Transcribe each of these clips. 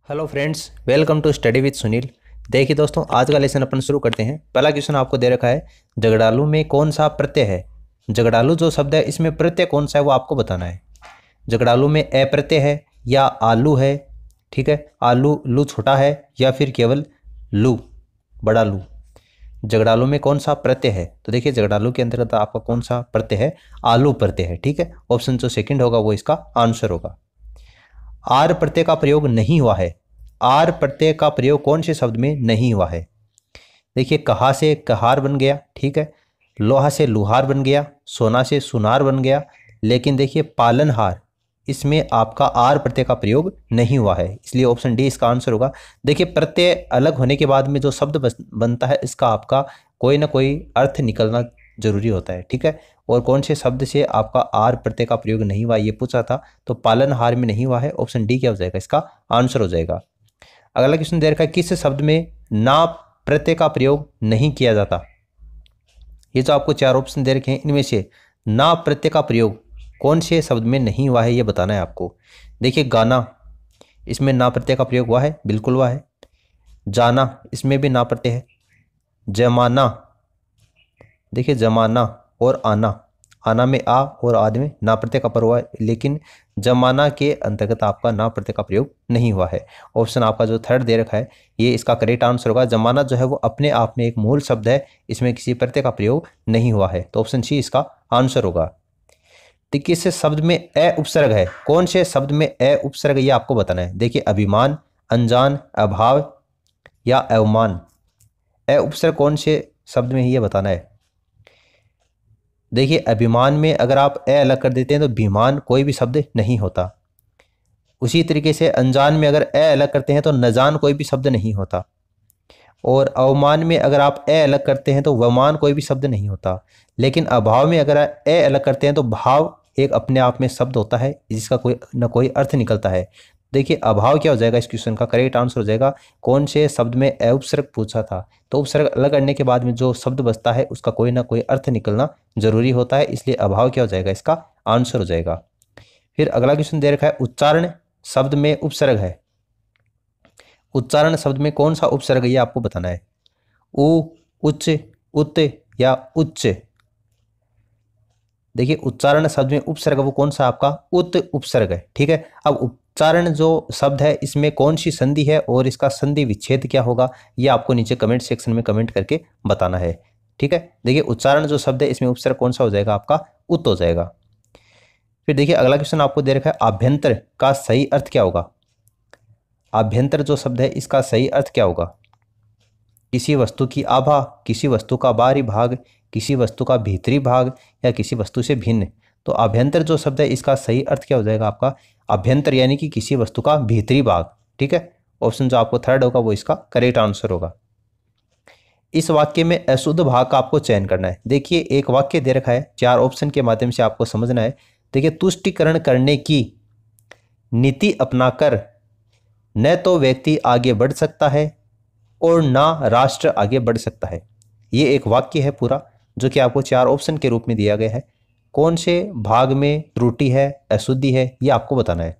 Hello friends, welcome to study with Sunil. देखिए दोस्तों, आज का लेसन अपन शुरू करते हैं। पहला क्वेश्चन आपको दे रखा है, झगड़ालू में कौन सा प्रत्यय है। झगड़ालू जो शब्द है इसमें प्रत्यय कौन सा है वो आपको बताना है। झगड़ालू में ए प्रत्यय है या आलू है, ठीक है, आलू लू छोटा है या फिर केवल लू बड़ा लू। झगड़ालू में कौन सा प्रत्यय है, तो देखिए झगड़ालू के अंतर्गत आपका कौन सा प्रत्यय है, आलू प्रत्यय है, ठीक है। ऑप्शन जो सेकंड होगा वो इसका आंसर होगा। आर प्रत्यय का प्रयोग नहीं हुआ है। आर प्रत्यय का प्रयोग कौन से शब्द में नहीं हुआ है। देखिए, कहा से कहार बन गया, ठीक है, लोहा से लुहार बन गया, सोना से सुनार बन गया, लेकिन देखिए पालनहार, इसमें आपका आर प्रत्यय का प्रयोग नहीं हुआ है, इसलिए ऑप्शन डी इसका आंसर होगा। देखिए, प्रत्यय अलग होने के बाद में जो शब्द बनता है इसका आपका कोई ना कोई अर्थ निकलना जरूरी होता है, ठीक है। और कौन से शब्द से आपका आर प्रत्यय का प्रयोग नहीं हुआ ये पूछा था, तो पालनहार में नहीं हुआ है। ऑप्शन डी क्या हो जाएगा, इसका आंसर हो जाएगा। अगला क्वेश्चन दे रखा है, किस शब्द में ना प्रत्यय का प्रयोग नहीं किया जाता। ये जो आपको चार ऑप्शन दे रखे हैं इनमें से ना प्रत्यय का प्रयोग कौन से शब्द में नहीं हुआ है ये बताना है आपको। देखिए, गाना, इसमें ना प्रत्यय का प्रयोग हुआ है, बिल्कुल हुआ है। जाना, इसमें भी ना प्रत्यय है। जमाना, देखिए जमाना और आना, आना में आ और आद में ना प्रत्यय का प्रयोग हुआ है, लेकिन जमाना के अंतर्गत आपका ना प्रत्यय का प्रयोग नहीं हुआ है। ऑप्शन आपका जो थर्ड दे रखा है ये इसका करेक्ट आंसर होगा। जमाना जो है वो अपने आप में एक मूल शब्द है, इसमें किसी प्रत्यय का प्रयोग नहीं हुआ है, तो ऑप्शन सी इसका आंसर होगा। तो किस शब्द में ए उपसर्ग है, कौन से शब्द में ए उपसर्ग ये आपको बताना है। देखिए, अभिमान, अनजान, अभाव या अवमान, ए उपसर्ग कौन से शब्द में ये बताना है। देखिए, अभिमान में अगर आप ए अलग कर देते हैं तो भिमान कोई भी शब्द नहीं होता। उसी तरीके से अनजान में अगर ए अलग करते हैं तो नजान कोई भी शब्द नहीं होता। और अवमान में अगर आप ए अलग करते हैं तो वमान कोई भी शब्द नहीं होता। लेकिन अभाव में अगर ए अलग करते हैं तो भाव एक अपने आप में शब्द होता है जिसका कोई न कोई अर्थ निकलता है। देखिए, अभाव क्या हो जाएगा, इस क्वेश्चन का करेक्ट आंसर हो जाएगा कौन से शब्द में ए उपसर्ग पूछा था। तो उपसर्ग अलग करने के बाद में जो शब्द बचता है उसका कोई ना कोई अर्थ निकलना जरूरी होता है, इसलिए अभाव क्या हो जाएगा, इसका आंसर हो जाएगा। फिर अगला क्वेश्चन दे रखा है, उच्चारण शब्द में उपसर्ग है। उच्चारण शब्द में कौन सा उपसर्ग है ये आपको बताना है। उ, उच्च, उत या उच्च। देखिए, उच्चारण शब्द में उपसर्ग वो कौन सा आपका उत उपसर्ग है, ठीक है। अब उच्चारण जो शब्द है इसमें कौन सी संधि है और इसका संधि विच्छेद क्या होगा ये आपको नीचे कमेंट सेक्शन में कमेंट करके बताना है, ठीक है। देखिए, उच्चारण जो शब्द है इसमें उपसर्ग कौन सा हो जाएगा, आपका उत हो जाएगा। फिर देखिए, अगला क्वेश्चन आपको दे रखा है, आभ्यंतर का सही अर्थ क्या होगा। आभ्यंतर जो शब्द है इसका सही अर्थ क्या होगा। किसी वस्तु की आभा, किसी वस्तु का बाहरी भाग, किसी वस्तु का भीतरी भाग या किसी वस्तु से भिन्न। तो आभ्यंतर जो शब्द है इसका सही अर्थ क्या हो जाएगा आपका, अभ्यंतर यानी कि किसी वस्तु का भीतरी भाग, ठीक है। ऑप्शन जो आपको थर्ड होगा वो इसका करेक्ट आंसर होगा। इस वाक्य में अशुद्ध भाग का आपको चयन करना है। देखिए, एक वाक्य दे रखा है, चार ऑप्शन के माध्यम से आपको समझना है। देखिए, तुष्टिकरण करने की नीति अपनाकर न तो व्यक्ति आगे बढ़ सकता है और ना राष्ट्र आगे बढ़ सकता है। ये एक वाक्य है पूरा जो कि आपको चार ऑप्शन के रूप में दिया गया है। कौन से भाग में त्रुटि है, अशुद्धि है, ये आपको बताना है।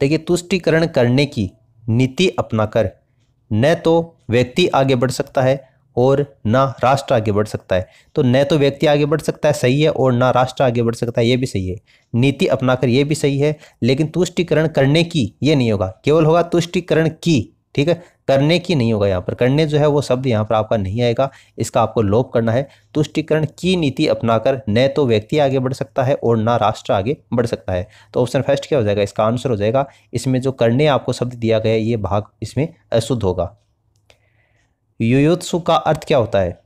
देखिए, तुष्टिकरण करने की नीति अपनाकर न तो व्यक्ति आगे बढ़ सकता है और ना राष्ट्र आगे बढ़ सकता है। तो न तो व्यक्ति आगे बढ़ सकता है, सही है, और ना राष्ट्र आगे बढ़ सकता है, ये भी सही है। नीति अपनाकर ये भी सही है, लेकिन तुष्टिकरण करने की ये नहीं होगा, केवल होगा तुष्टिकरण की, ठीक है। करने की नहीं होगा, यहाँ पर करने जो है वो शब्द यहाँ पर आपका नहीं आएगा, इसका आपको लोप करना है। तुष्टिकरण की नीति अपनाकर न तो व्यक्ति आगे बढ़ सकता है और ना राष्ट्र आगे बढ़ सकता है। तो ऑप्शन फर्स्ट क्या हो जाएगा, इसका आंसर हो जाएगा। इसमें जो करने आपको शब्द दिया गया है ये भाग इसमें अशुद्ध होगा। युयुत्सु का अर्थ क्या होता है।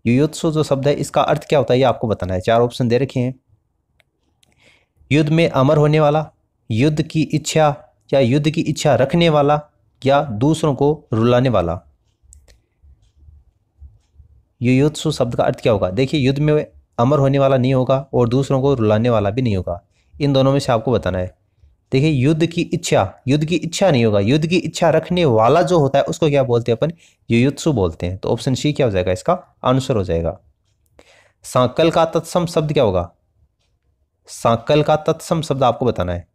युयुत्सु जो शब्द है इसका अर्थ क्या होता है ये आपको बताना है। चार ऑप्शन दे रखे हैं। युद्ध में अमर होने वाला, युद्ध की इच्छा या युद्ध की इच्छा रखने वाला, या दूसरों को रुलाने वाला। युयुत्सु शब्द का अर्थ क्या होगा। देखिए, युद्ध में अमर होने वाला नहीं होगा और दूसरों को रुलाने वाला भी नहीं होगा, इन दोनों में से आपको बताना है। देखिए, युद्ध की इच्छा नहीं होगा, युद्ध की इच्छा रखने वाला जो होता है उसको क्या बोलते हैं अपन, युयुत्सु बोलते हैं। तो ऑप्शन सी क्या हो जाएगा, इसका आंसर हो जाएगा। सांकल का तत्सम शब्द क्या होगा। सांकल का तत्सम शब्द आपको बताना है।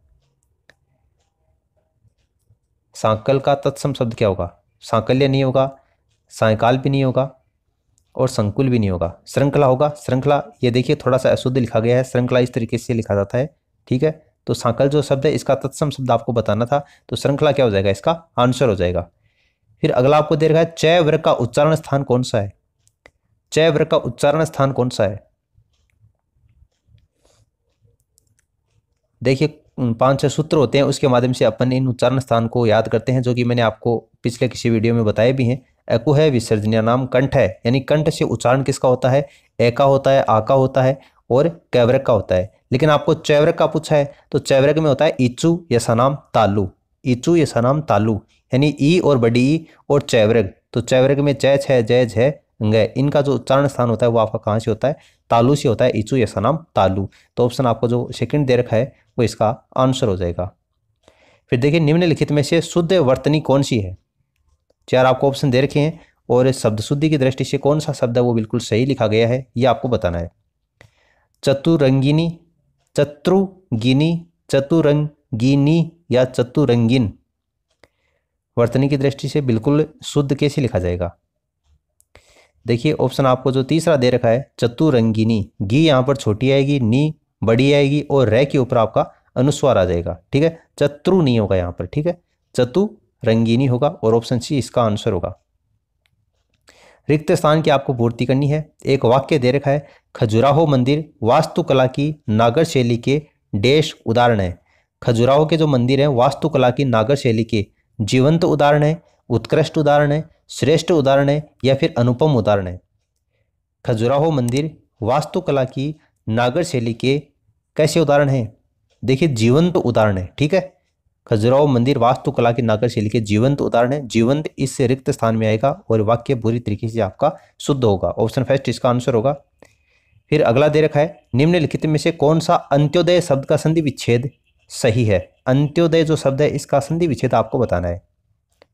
सांकल का तत्सम शब्द क्या होगा? सांकल्य नहीं होगा, सायकाल भी नहीं होगा और संकुल भी नहीं होगा। श्रृंखला होगा। श्रृंखला, ये देखिए थोड़ा सा अशुद्ध लिखा गया है, श्रृंखला इस तरीके से लिखा जाता है, ठीक है। तो सांकल जो शब्द है इसका तत्सम शब्द आपको बताना था, तो श्रृंखला क्या हो जाएगा? इसका आंसर हो जाएगा। फिर अगला आपको दे रखा है च वर्ग का उच्चारण स्थान कौन सा है? च वर्ग का उच्चारण स्थान कौन सा है? देखिए 5-6 सूत्र होते हैं, उसके माध्यम से अपन इन उच्चारण स्थान को याद करते हैं, जो कि मैंने आपको पिछले किसी वीडियो में बताए भी हैं। एकु है, विसर्जनीय नाम, कंठ है, यानी कंठ से उच्चारण किसका होता है? ए का होता है, आ का होता है और कैवरक का होता है। लेकिन आपको चैवरक का पूछा है, तो चैवरक में होता है ईचू यसानाम तालु, ईचू यसानाम तालु, यानी ई और बड़ी ई और चैवरक। तो चैवरक में जय छह, जय झय गय, इनका जो उच्चारण स्थान होता है वो आपका कहाँ से होता है? तालु से होता है, ईचू यसानाम तालु। तो ऑप्शन आपको जो सेकंड दे रखा है वो इसका आंसर हो जाएगा। फिर देखिए निम्नलिखित में से शुद्ध वर्तनी कौन सी है? 4 आपको ऑप्शन दे रखे हैं और शब्द शुद्धि की दृष्टि से कौन सा शब्द है वो बिल्कुल सही लिखा गया है, ये आपको बताना है। चतुरंगिनी, चतुर्गिनी, चतुरंगिनी या चतुरंगिन, वर्तनी की दृष्टि से बिल्कुल शुद्ध कैसे लिखा जाएगा? देखिए ऑप्शन आपको जो तीसरा दे रखा है चतुरंगिनी, गी यहाँ पर छोटी आएगी, नी बड़ी आएगी और रे के ऊपर आपका अनुस्वार आ जाएगा, ठीक है। चतुर नहीं होगा यहाँ पर, ठीक है, चतुरंगिनी होगा और ऑप्शन सी इसका आंसर होगा। रिक्त स्थान की आपको पूर्ति करनी है। एक वाक्य दे रखा है खजुराहो मंदिर वास्तुकला की नागर शैली के डैश उदाहरण है। खजुराहो के जो मंदिर हैं वास्तुकला की नागर शैली के जीवंत उदाहरण है, उत्कृष्ट उदाहरण है, श्रेष्ठ उदाहरण है या फिर अनुपम उदाहरण है। खजुराहो मंदिर वास्तुकला की नागर शैली के कैसे उदाहरण है? देखिए जीवंत उदाहरण है, ठीक है। खजुराहो मंदिर वास्तुकला की नागर शैली के जीवंत उदाहरण है। जीवंत इस रिक्त स्थान में आएगा और वाक्य पूरी तरीके से आपका शुद्ध होगा। ऑप्शन फर्स्ट इसका आंसर होगा। फिर अगला दे रखा है निम्नलिखित में से कौन सा अंत्योदय शब्द का संधि विच्छेद सही है? अंत्योदय जो शब्द है इसका संधि विच्छेद आपको बताना है,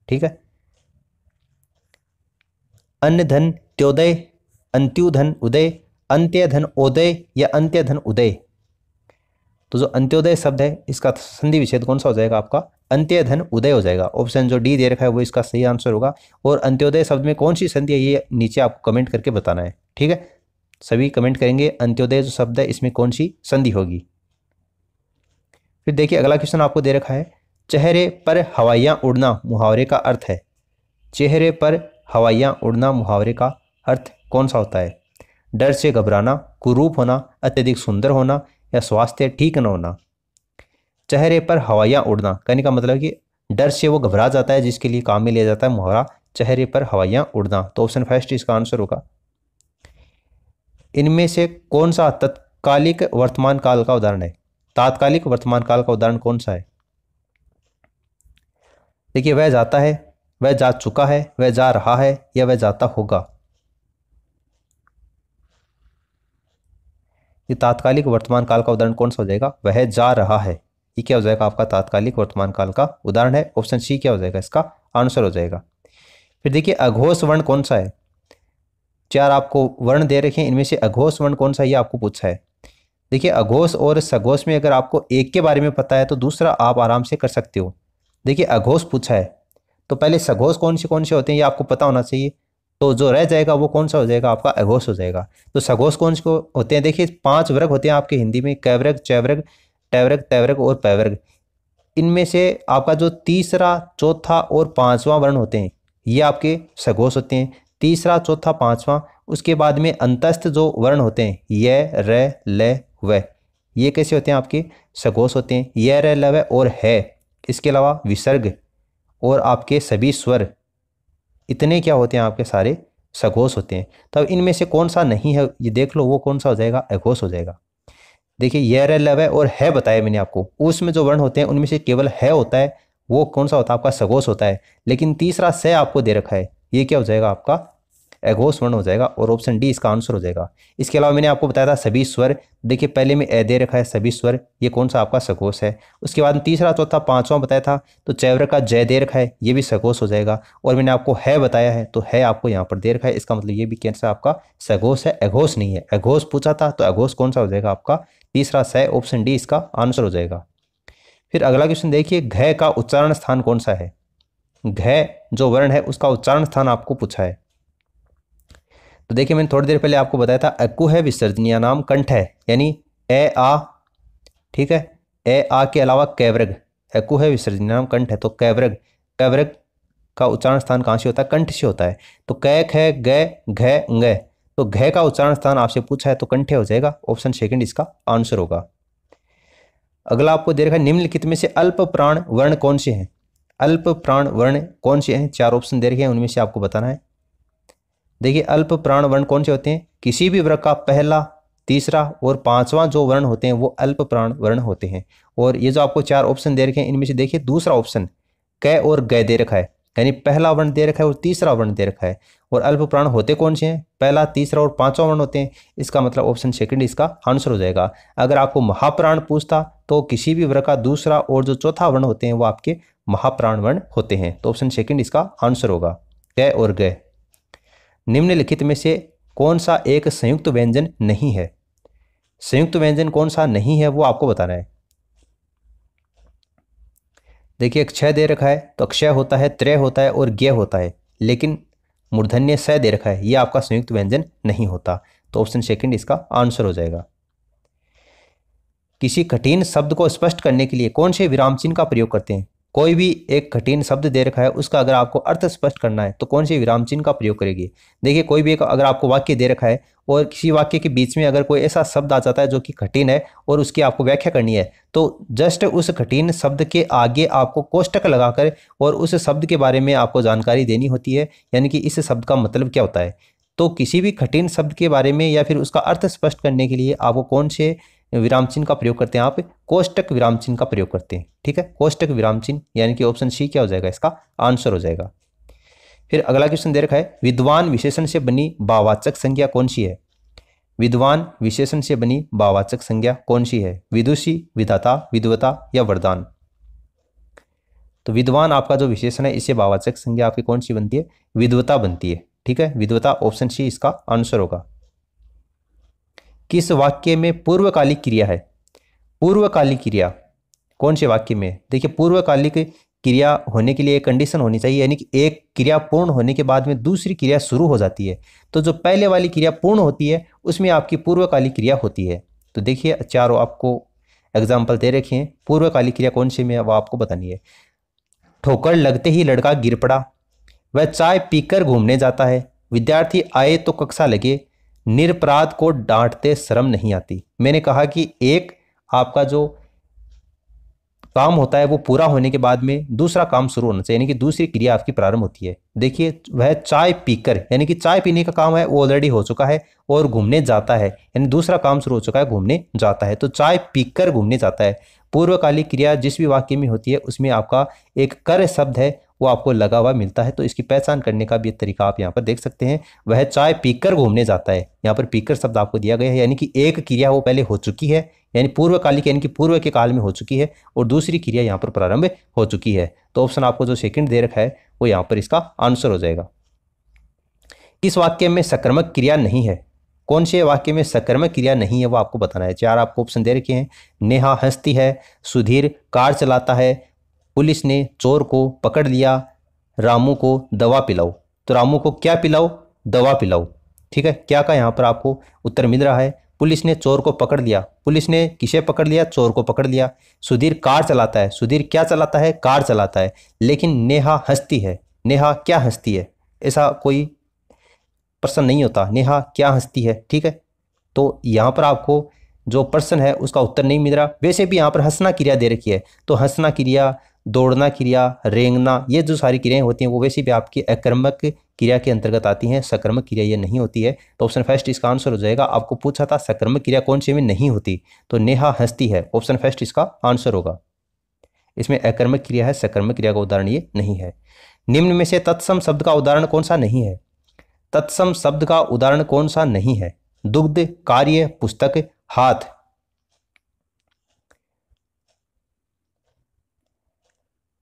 ठीक है। अन्य धन त्योदय, अंत्युधन उदय, अंत्य धन उदय या अंत्य धन उदय। तो जो अंत्योदय शब्द है इसका संधि विच्छेद कौन सा हो जाएगा? आपका अंत्य धन उदय हो जाएगा। ऑप्शन जो डी दे रखा है वो इसका सही आंसर होगा। और अंत्योदय शब्द में कौन सी संधि है ये नीचे आपको कमेंट करके बताना है, ठीक है। सभी कमेंट करेंगे अंत्योदय जो शब्द है इसमें कौन सी संधि होगी। फिर देखिए अगला क्वेश्चन आपको दे रखा है चेहरे पर हवाइयाँ उड़ना मुहावरे का अर्थ है। चेहरे पर हवाइयाँ उड़ना मुहावरे का अर्थ कौन सा होता है? डर से घबराना, कुरूप होना, अत्यधिक सुंदर होना या स्वास्थ्य ठीक न होना। चेहरे पर हवाइयाँ उड़ना कहने का मतलब कि डर से वो घबरा जाता है, जिसके लिए काम में लिया जाता है मुहावरा चेहरे पर हवाइयाँ उड़ना। तो ऑप्शन फर्स्ट इसका आंसर होगा। इनमें से कौन सा तत्कालिक वर्तमान काल का उदाहरण है? तात्कालिक वर्तमान काल का उदाहरण कौन सा है? देखिए वह जाता है, वह जा चुका है, वह जा रहा है या वह जाता होगा। ये तात्कालिक वर्तमान काल का उदाहरण कौन सा हो जाएगा? वह जा रहा है, ये क्या हो जाएगा? आपका तात्कालिक वर्तमान काल का उदाहरण है। ऑप्शन सी क्या हो जाएगा? इसका आंसर हो जाएगा। फिर देखिए अघोष वर्ण कौन सा है? 4 आपको वर्ण दे रखे हैं, इनमें से अघोष वर्ण कौन सा है ये आपको पूछा है। देखिए अघोष और सघोष में अगर आपको एक के बारे में पता है तो दूसरा आप आराम से कर सकते हो। देखिए अघोष पूछा है तो पहले सघोष कौन से होते हैं ये आपको पता होना चाहिए। तो जो रह जाएगा वो कौन सा हो जाएगा? आपका अघोष हो जाएगा। तो सघोष कौन से होते हैं? देखिए 5 वर्ग होते हैं आपके हिंदी में, कैवर्ग, चैवर्ग, टैवर्ग, तैवर्ग और पैवर्ग। इनमें से आपका जो तीसरा, चौथा और 5वां वर्ण होते हैं ये आपके सघोष होते हैं। तीसरा, चौथा, 5वां, उसके बाद में अंतस्थ जो वर्ण होते हैं य, र, ल, व, ये कैसे होते हैं? आपके सघोष होते हैं। य, र, ल, व और है। इसके अलावा विसर्ग और आपके सभी स्वर, इतने क्या होते हैं? आपके सारे सघोष होते हैं। तब इनमें से कौन सा नहीं है ये देख लो, वो कौन सा हो जाएगा? अघोष हो जाएगा। देखिए य, र, ल, व और है बताया मैंने आपको, उसमें जो वर्ण होते हैं उनमें से केवल है होता है, वो कौन सा होता है? आपका सघोष होता है। लेकिन तीसरा से आपको दे रखा है, ये क्या हो जाएगा? आपका अघोष वर्ण हो जाएगा और ऑप्शन डी इसका आंसर हो जाएगा। इसके अलावा मैंने आपको बताया था सभी स्वर। देखिए पहले में ए दे रखा है, सभी स्वर, ये कौन सा आपका सघोष है। उसके बाद तीसरा, चौथा, 5वां बताया था तो चैवर का जय दे रखा है, ये भी सघोष हो जाएगा। और मैंने आपको है बताया है तो है आपको यहाँ पर दे रखा है, इसका मतलब ये भी कैसा आपका सघोष है, अघोष नहीं है। अघोष पूछा था तो अघोष कौन सा हो जाएगा? आपका तीसरा से, ऑप्शन डी इसका आंसर हो जाएगा। फिर अगला क्वेश्चन देखिए घ का उच्चारण स्थान कौन सा है? घ जो वर्ण है उसका उच्चारण स्थान आपको पूछा है। तो देखिए मैंने थोड़ी देर पहले आपको बताया था अक्कु है विसर्जनीय नाम कंठ है, यानी ए आ, ठीक है, ए आ के अलावा कैवृग, अक्कु है विसर्जनीय नाम कंठ है, तो कैवृग, कैवृग का उच्चारण स्थान कहाँ से होता है? कंठ से होता है। तो कै ख ग घ ng, तो घ का उच्चारण स्थान आपसे पूछा है तो कंठ हो जाएगा, ऑप्शन सेकंड इसका आंसर होगा। अगला आपको दे रखा है निम्नलिखित में से अल्प प्राण वर्ण कौन से हैं? अल्प प्राण वर्ण कौन से हैं? 4 ऑप्शन दे रखे हैं, उनमें से आपको बताना है। देखिए अल्प प्राण वर्ण कौन से होते हैं? किसी भी वर्ग का पहला, तीसरा और 5वां जो वर्ण होते हैं वो अल्प प्राण वर्ण होते हैं। और ये जो आपको 4 ऑप्शन दे रखे हैं इनमें से देखिए दूसरा ऑप्शन कै और गै दे रखा है, यानी पहला वर्ण दे रखा है और तीसरा वर्ण दे रखा है। और अल्प प्राण होते कौन से हैं? पहला, तीसरा और 5वां वर्ण होते हैं। इसका मतलब ऑप्शन सेकंड इसका आंसर हो जाएगा। अगर आपको महाप्राण पूछता तो किसी भी वर्ग का दूसरा और जो चौथा वर्ण होते हैं वो आपके महाप्राण वर्ण होते हैं, तो ऑप्शन सेकंड इसका आंसर होगा, कै और गै। निम्नलिखित में से कौन सा एक संयुक्त व्यंजन नहीं है? संयुक्त व्यंजन कौन सा नहीं है वो आपको बताना है। देखिए क्षय दे रखा है तो अक्षय होता है, त्रय होता है और ज्ञ होता है, लेकिन मूर्धन्य स दे रखा है, ये आपका संयुक्त व्यंजन नहीं होता, तो ऑप्शन सेकंड इसका आंसर हो जाएगा। किसी कठिन शब्द को स्पष्ट करने के लिए कौन से विराम चिन्ह का प्रयोग करते हैं? कोई भी एक कठिन शब्द दे रखा है उसका अगर आपको अर्थ स्पष्ट करना है तो कौन से विराम चिन्ह का प्रयोग करेगी? देखिए कोई भी एक अगर आपको वाक्य दे रखा है और किसी वाक्य के बीच में अगर कोई ऐसा शब्द आ जाता है जो कि कठिन है और उसकी आपको व्याख्या करनी है, तो जस्ट उस कठिन शब्द के आगे आपको कोष्टक लगाकर और उस शब्द के बारे में आपको जानकारी देनी होती है, यानी कि इस शब्द का मतलब क्या होता है। तो किसी भी कठिन शब्द के बारे में या फिर उसका अर्थ स्पष्ट करने के लिए आपको कौन से विराम चिन्ह का प्रयोग करते हैं? आप कोष्टक विराम चिन्ह का प्रयोग करते हैं, ठीक है, कोष्टक विराम चिन्ह, यानी कि ऑप्शन सी क्या हो जाएगा? इसका आंसर हो जाएगा। फिर अगला क्वेश्चन दे रखा है विद्वान विशेषण से बनी भाववाचक संज्ञा कौन सी है? विद्वान विशेषण से बनी भाववाचक संज्ञा कौन सी है? विदुषी, विधाता, विद्वता या वरदान? तो विद्वान आपका जो विशेषण है इससे भाववाचक संज्ञा आपकी कौन सी बनती है? विद्वता बनती है, ठीक है, विद्वता, ऑप्शन सी इसका आंसर होगा। किस वाक्य में पूर्वकालिक क्रिया है? पूर्वकालिक क्रिया कौन से वाक्य में है? देखिए पूर्वकालिक क्रिया होने के लिए एक कंडीशन होनी चाहिए, यानी कि एक क्रिया पूर्ण होने के बाद में दूसरी क्रिया शुरू हो जाती है। तो जो पहले वाली क्रिया पूर्ण होती है उसमें आपकी पूर्वकालिक क्रिया होती है। तो देखिए चारों आपको एग्जाम्पल दे रखे हैं, पूर्वकालिक क्रिया कौन सी में है वो आपको बतानी है। ठोकर लगते ही लड़का गिर पड़ा, वह चाय पीकर घूमने जाता है, विद्यार्थी आए तो कक्षा लगे, निरपराध को डांटते शर्म नहीं आती। मैंने कहा कि एक आपका जो काम होता है वो पूरा होने के बाद में दूसरा काम शुरू होना चाहिए, यानी कि दूसरी क्रिया आपकी प्रारंभ होती है। देखिए वह चाय पीकर, यानी कि चाय पीने का काम है वो ऑलरेडी हो चुका है, और घूमने जाता है यानी दूसरा काम शुरू हो चुका है, घूमने जाता है, तो चाय पीकर घूमने जाता है। पूर्वकालिक क्रिया जिस भी वाक्य में होती है उसमें आपका एक कर शब्द है वो आपको लगा हुआ मिलता है, तो इसकी पहचान करने का भी एक तरीका आप यहाँ पर देख सकते हैं। वह चाय पीकर घूमने जाता है, यहाँ पर पीकर शब्द आपको दिया गया है, यानी कि एक क्रिया वो पहले हो चुकी है, यानी पूर्वकालिक यानी कि पूर्व के काल में हो चुकी है, और दूसरी क्रिया यहाँ पर प्रारंभ हो चुकी है। तो ऑप्शन आपको जो सेकंड दे रखा है वो यहाँ पर इसका आंसर हो जाएगा। किस वाक्य में सकर्मक क्रिया नहीं है? कौन से वाक्य में सकर्मक क्रिया नहीं है वो आपको बताना है। चार आपको ऑप्शन दे रखे हैं। नेहा हंसती है, सुधीर कार चलाता है, पुलिस ने चोर को पकड़ लिया, रामू को दवा पिलाओ। तो रामू को क्या पिलाओ? दवा पिलाओ, ठीक है। क्या का यहाँ पर आपको उत्तर मिल रहा है? पुलिस ने चोर को पकड़ लिया, पुलिस ने किसे पकड़ लिया? चोर को पकड़ लिया। सुधीर कार चलाता है, सुधीर क्या चलाता है? कार चलाता है। लेकिन नेहा हंसती है, नेहा क्या हंसती है? ऐसा कोई प्रश्न नहीं होता, नेहा क्या हंसती है, ठीक है। तो यहाँ पर आपको जो प्रश्न है उसका उत्तर नहीं मिल रहा। वैसे भी यहाँ पर हंसना क्रिया दे रखी है, तो हंसना क्रिया, दौड़ना क्रिया, रेंगना, ये जो सारी क्रियाएं होती हैं वो वैसे भी आपकी अकर्मक क्रिया के अंतर्गत आती हैं, सकर्मक क्रिया ये नहीं होती है। तो ऑप्शन फर्स्ट इसका आंसर हो जाएगा। आपको पूछा था सकर्मक क्रिया कौन सी में नहीं होती, तो नेहा हंसती है, ऑप्शन फर्स्ट इसका आंसर होगा। इसमें अकर्मक क्रिया है, सकर्मक क्रिया का उदाहरण ये नहीं है। निम्न में से तत्सम शब्द का उदाहरण कौन सा नहीं है? तत्सम शब्द का उदाहरण कौन सा नहीं है? दुग्ध, कार्य, पुस्तक, हाथ।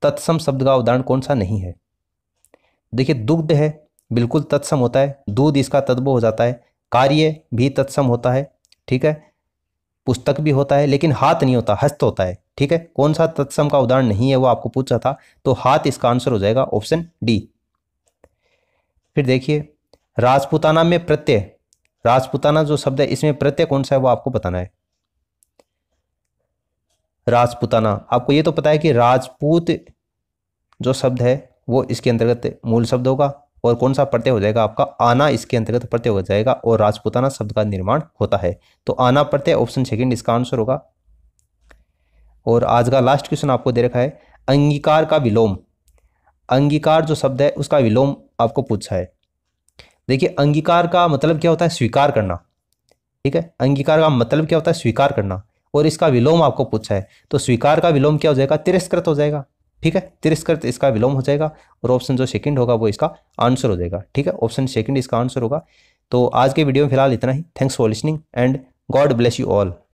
तत्सम शब्द का उदाहरण कौन सा नहीं है? देखिए दुग्ध है, बिल्कुल तत्सम होता है, दूध इसका तद्भव हो जाता है। कार्य भी तत्सम होता है, ठीक है। पुस्तक भी होता है, लेकिन हाथ नहीं होता, हस्त होता है। ठीक है, कौन सा तत्सम का उदाहरण नहीं है वो आपको पूछा था, तो हाथ इसका आंसर हो जाएगा ऑप्शन डी। फिर देखिए राजपूताना में प्रत्यय, राजपूताना जो शब्द है इसमें प्रत्यय कौन सा है वो आपको बताना है। राजपूताना, आपको ये तो पता है कि राजपूत जो शब्द है वो इसके अंतर्गत मूल शब्द होगा, और कौन सा प्रत्यय हो जाएगा आपका, आना इसके अंतर्गत प्रत्यय हो जाएगा, और राजपूताना शब्द का निर्माण होता है, तो आना प्रत्यय ऑप्शन सेकंड इसका आंसर होगा। और आज का लास्ट क्वेश्चन आपको दे रखा है अंगीकार का विलोम, अंगीकार जो शब्द है उसका विलोम आपको पूछा है। देखिए अंगीकार का मतलब क्या होता है, स्वीकार करना, ठीक है, अंगीकार का मतलब क्या होता है, स्वीकार करना, और इसका विलोम आपको पूछा है, तो स्वीकार का विलोम क्या हो जाएगा, तिरस्कृत हो जाएगा, ठीक है, तिरस्कृत इसका विलोम हो जाएगा, और ऑप्शन जो सेकंड होगा वो इसका आंसर हो जाएगा, ठीक है, ऑप्शन सेकंड इसका आंसर होगा। तो आज के वीडियो में फिलहाल इतना ही। Thanks for listening and God bless you all.